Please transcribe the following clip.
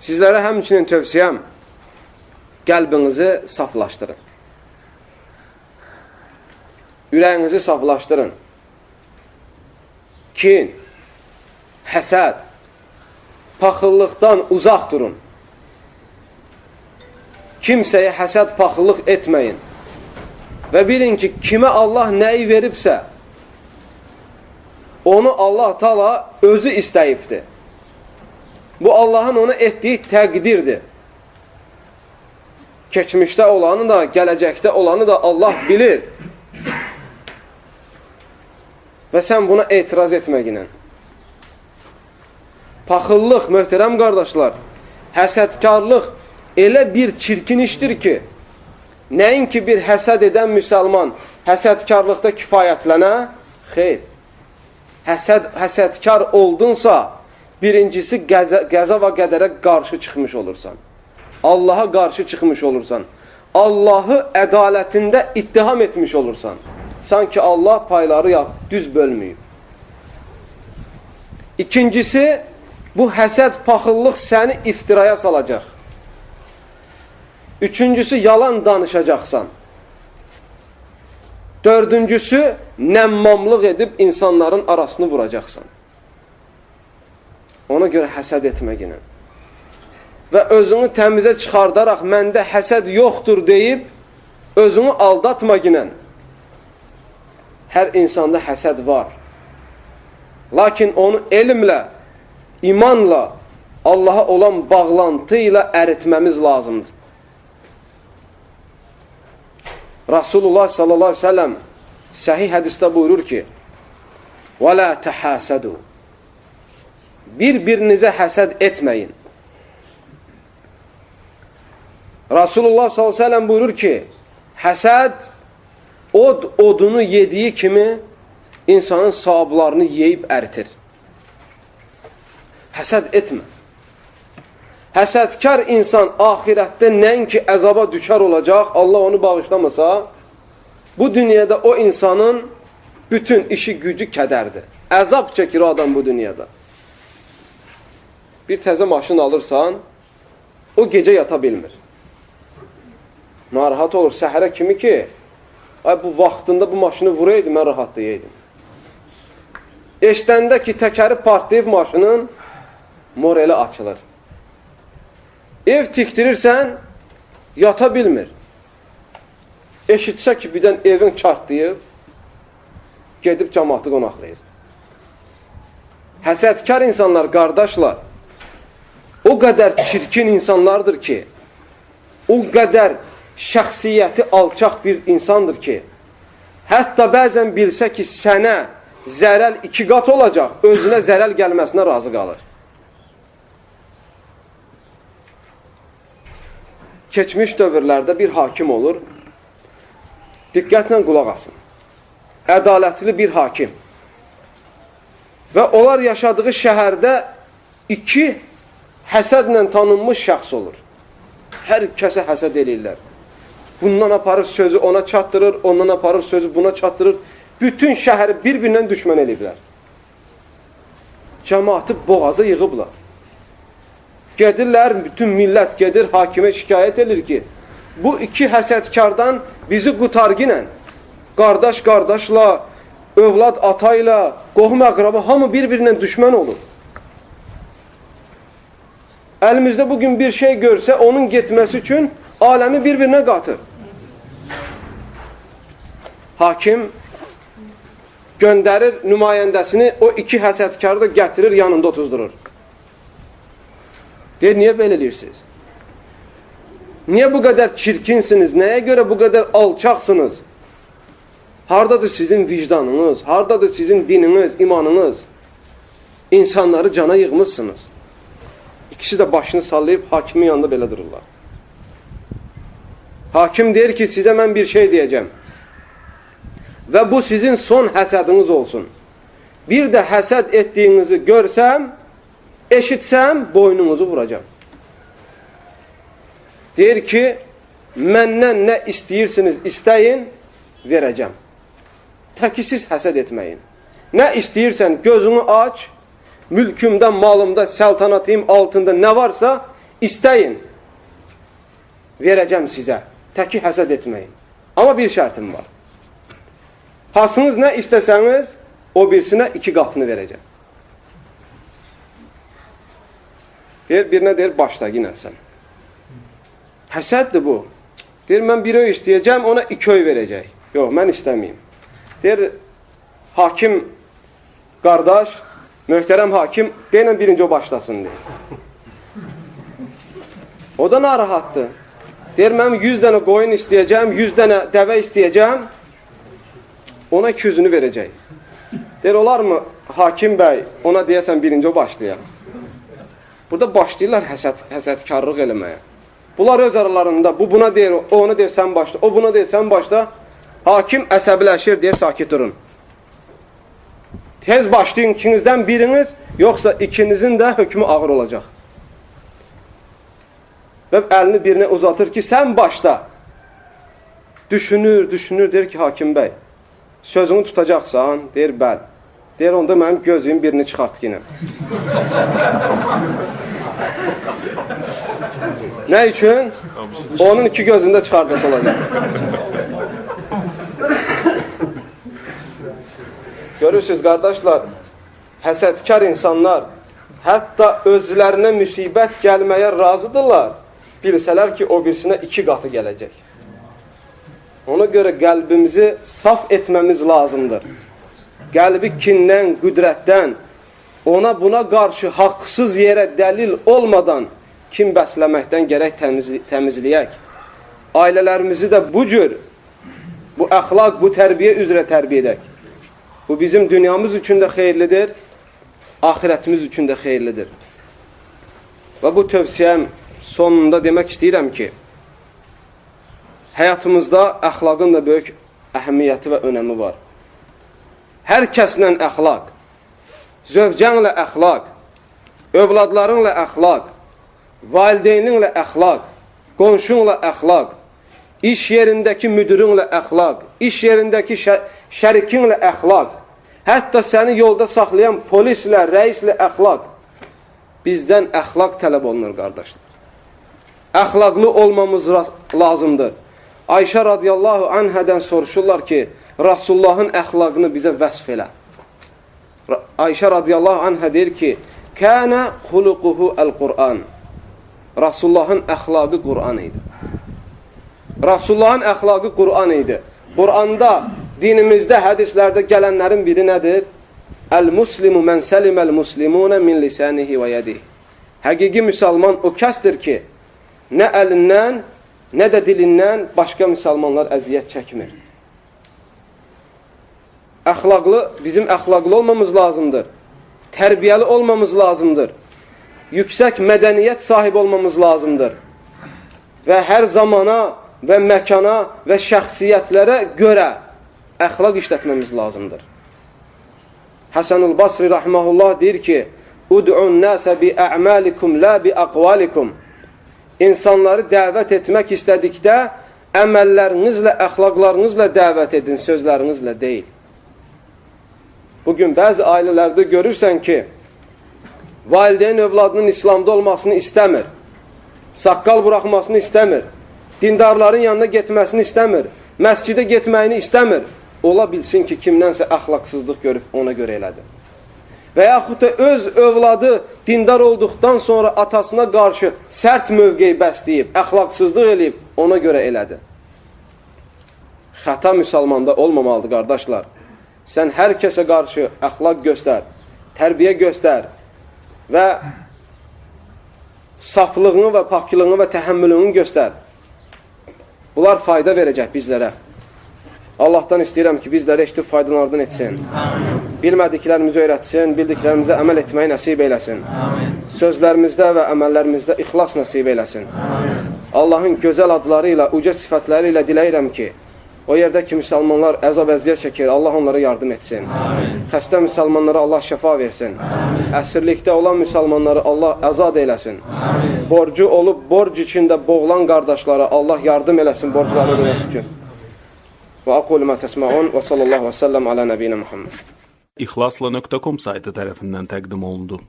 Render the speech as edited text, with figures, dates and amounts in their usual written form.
Sizlərə həmçinin tövsiyəm, qəlbinizi saflaşdırın. Ürəyinizi saflaşdırın. Kin, həsəd, paxıllıqdan uzaq durun. Kimsəyə həsəd, paxıllıq etməyin. Və bilin ki, kimə Allah nəyi veribsə, onu Allah Taala özü istəyibdir. Bu Allahın ona etdiyi təqdirdir. Keçmişdə olanı da, gələcəkdə olanı da Allah bilir. Və sən buna etiraz etməklə. Paxıllıq, möhtərəm qardaşlar, həsədkarlıq elə bir çirkin işdir ki, nəinki bir həsəd edən müsəlman həsədkarlıqda kifayətlənə? Xeyr. Həsədkar oldunsa, birincisi qəza və qədərə qarşı çıxmış olursan. Allaha qarşı çıxmış olursan. Allahı ədalətində ittiham etmiş olursan. Sanki Allah payları düz bölməyib. İkincisi, bu həsəd, paxıllıq səni iftiraya salacaq. Üçüncüsü, yalan danışacaqsan. Dördüncüsü, nəmmamlıq edib insanların arasını vuracaqsan. Ona görə həsəd etməklə. Və özünü təmizə çıxardaraq, məndə həsəd yoxdur deyib, özünü aldatmaqla. Hər insanda həsəd var. Lakin onu elmlə, imanla, Allaha olan bağlantı ilə əritməmiz lazımdır. Rasulullah sallallahu aleyhi ve sellem səhih hədisdə buyurur ki, وَلَا تَحَاسَدُوا Bir-birinizə həsəd etməyin. Rasulullah sallallahu aleyhi ve sellem buyurur ki, həsəd odunu yediyi kimi insanın savablarını yeyib əritir. Həsəd etmə. Həsədkar insan ahirətdə nəinki əzaba düşər olacaq, Allah onu bağışlamasa, bu dünyada o insanın bütün işi gücü kədərdir. Əzab çəkir o adam bu dünyada. Bir təzə maşın alırsan, o gecə yata bilmir. Narahat olur, səhərə kimi ki, ay bu vaxtında bu maşını vuraydı, mən rahat deyəydim. Eşdəndə ki, təkəri partlayıb maşının moreli açılır. Ev tikdirirsən, yata bilmir. Eşitsə ki, birdən evin çartlayıb, gedib cəmaatı qonaqlayır. Həsədkar insanlar, qardaşlar, o qədər çirkin insanlardır ki, o qədər şəxsiyyəti alçaq bir insandır ki, hətta bəzən bilsə ki, sənə zərəl 2 qat olacaq, özünə zərəl gəlməsinə razı qalır. Keçmiş dövrlərdə bir hakim olur, diqqətlə qulaq asın. Ədalətli bir hakim. Və onlar yaşadığı şəhərdə 2 həsədlə tanınmış şəxs olur. Hər kəsə həsəd eləyirlər. Bundan aparır sözü ona çatdırır, ondan aparır sözü buna çatdırır. Bütün şəhəri bir-birindən düşmən eləyiblər. Cəmaatı boğaza yığıblar. Gedirlər, bütün millət gedir, hakimə şikayət edir ki, bu 2 həsədkardan bizi qutarginə, qardaş qardaşla, övlad atayla, qohum əqraba, hamı bir-birindən düşmən olur. Əlimizdə bugün bir şey görsə, onun getməsi üçün aləmi bir-birinə qatır. Hakim göndərir nümayəndəsini, o 2 həsədkarı da gətirir, yanında otuzdurur. Deyir, niyə belə eləyirsiniz? Niyə bu qədər çirkinsiniz? Nəyə görə bu qədər alçaqsınız? Haradadır sizin vicdanınız? Haradadır sizin dininiz, imanınız? İnsanları cana yığmışsınız. İkisi də başını sallayıb hakimin yanında belə dururlar. Hakim deyir ki, sizə mən bir şey deyəcəm. Və bu sizin son həsədiniz olsun. Bir də həsəd etdiyinizi görsəm, eşitsəm, boynunuzu vuracam. Deyir ki, məndən nə istəyirsiniz, istəyin, verəcəm. Təki siz həsəd etməyin. Nə istəyirsən, gözünü aç, mülkümdə, malımda, səltanatım altında nə varsa, İstəyin, verəcəm sizə. Təki həsəd etməyin. Amma bir şərtim var. Hasınız nə istəsəniz, o birisinə 2 qatını verəcəm. Deyir, birinə deyir, başla yine sən. Həsəddir bu. Deyir, mən 1 öy istəyəcəm, ona 2 öy verəcək. Yox, mən istəməyim. Deyir, hakim qardaş, möhtərəm hakim, deyilən birinci o başlasın, deyir. O da narahatdır. Deyir, mən 100 dənə qoyun istəyəcəm, 100 dənə dəvə istəyəcəm, ona 200'ünü verəcək. Deyir, olar mı hakim bəy, ona deyəsən birinci o başlayaq. Burada başlayırlar həsədkarlıq eləməyə. Bunlar öz aralarında, bu buna deyir, o ona deyir, sən başla, o buna deyir, sən başla. Hakim əsəbiləşir, deyir, sakit durun. Tez başlayın, ikinizdən biriniz, yoxsa ikinizin də hökmü ağır olacaq. Və əlini birinə uzatır ki, sən başla. Düşünür, deyir ki, hakim bəy, sözünü tutacaqsan, deyir, bəl. Deyir, onda mənim gözlüyüm birini çıxart yine. Nə üçün? Onun 2 gözündə çıxardası olacaq. Görürsünüz, qardaşlar, həsədkar insanlar hətta özlərinə müsibət gəlməyə razıdırlar. Bilsələr ki, o birisinə 2 qatı gələcək. Ona görə qəlbimizi saf etməmiz lazımdır. Qəlbi kindən, qüdrətdən, ona buna qarşı haqsız yerə dəlil olmadan kim bəsləməkdən gərək təmizləyək. Ailələrimizi də bu cür, bu əxlaq, bu tərbiyə üzrə tərbiyə edək. Bu bizim dünyamız üçün də xeyirlidir, ahirətimiz üçün də xeyirlidir. Və bu tövsiyəm sonunda demək istəyirəm ki, həyatımızda əxlaqın da böyük əhəmiyyəti və önəmi var. Hər kəslə əxlaq, zövcənlə əxlaq, övladlarınla əxlaq, valideyninlə əxlaq, qonşunla əxlaq, iş yerindəki müdürünlə əxlaq, iş yerindəki şərikinlə əxlaq, hətta səni yolda saxlayan polislə, rəislə əxlaq. Bizdən əxlaq tələb olunur, qardaşlar. Əxlaqlı olmamız lazımdır. Ayşə radiyallahu anhədən soruşurlar ki, Rasulullahın əxlaqını bizə vəsf elə. Ayşə radiyallahu anhə deyir ki, kənə xuluquhu əl-Qur'an. Rasulullahın əxlaqı Qur'an idi. Rasulullahın əxlaqı Qur'an idi. Qur'anda, dinimizdə, hədislərdə gələnlərin biri nədir? Əl-muslimu mən səliməl-muslimunə min lisanihi və yədih. Həqiqi müsəlman o kəsdir ki, nə əlindən, nə də dilindən başqa müsəlmanlar əziyyət çəkmir. Əxlaqlı, bizim əxlaqlı olmamız lazımdır. Tərbiyəli olmamız lazımdır. Yüksək mədəniyyət sahibi olmamız lazımdır. Və hər zamana və məkana və şəxsiyyətlərə görə əxlaq işlətməmiz lazımdır. Həsən-ül Basri rahiməhullah deyir ki, Ud'un nəsə bi ə'məlikum, la bi əqvalikum. İnsanları dəvət etmək istədikdə əməllərinizlə, əxlaqlarınızla dəvət edin, sözlərinizlə deyil. Bugün bəzi ailələrdə görürsən ki, valideyn övladının İslamda olmasını istəmir, saqqal buraxmasını istəmir, dindarların yanına getməsini istəmir, məscidə getməyini istəmir. Ola bilsin ki, kimdənsə əxlaqsızlıq görüb ona görə elədi. Və yaxud da öz övladı dindar olduqdan sonra atasına qarşı sərt mövqeyi bəsləyib, əxlaqsızlıq eləyib, ona görə elədi. Xəta müsəlmanda olmamalıdır, qardaşlar. Sən hər kəsə qarşı əxlaq göstər, tərbiyə göstər və saflığını və paklığını və təhəmmülünü göstər. Bunlar fayda verəcək bizlərə. Allahdan istəyirəm ki, bizləri eşitib faydalardan etsin. Bilmədiklərimizi öyrətsin, bildiklərimizə əməl etməyi nəsib eyləsin. Sözlərimizdə və əməllərimizdə ixlas nəsib eyləsin. Allahın gözəl adları ilə, uca sifətləri ilə diləyirəm ki, o yerdə ki, müsəlmanlar əzab əziyyət çəkir, Allah onlara yardım etsin. Xəstə müsəlmanlara Allah şəfa versin. Əsirlikdə olan müsəlmanları Allah əzad eyləsin. Borcu olub, borc içində boğulan qardaşlara Allah yardım eləsin, borcları ödəməsi üçün. Və aqulu mə təsməun və sallallahu və səlləm alə nəbiyyə Muhammed. İxlasla.com saytı tərəfindən təqdim olundu.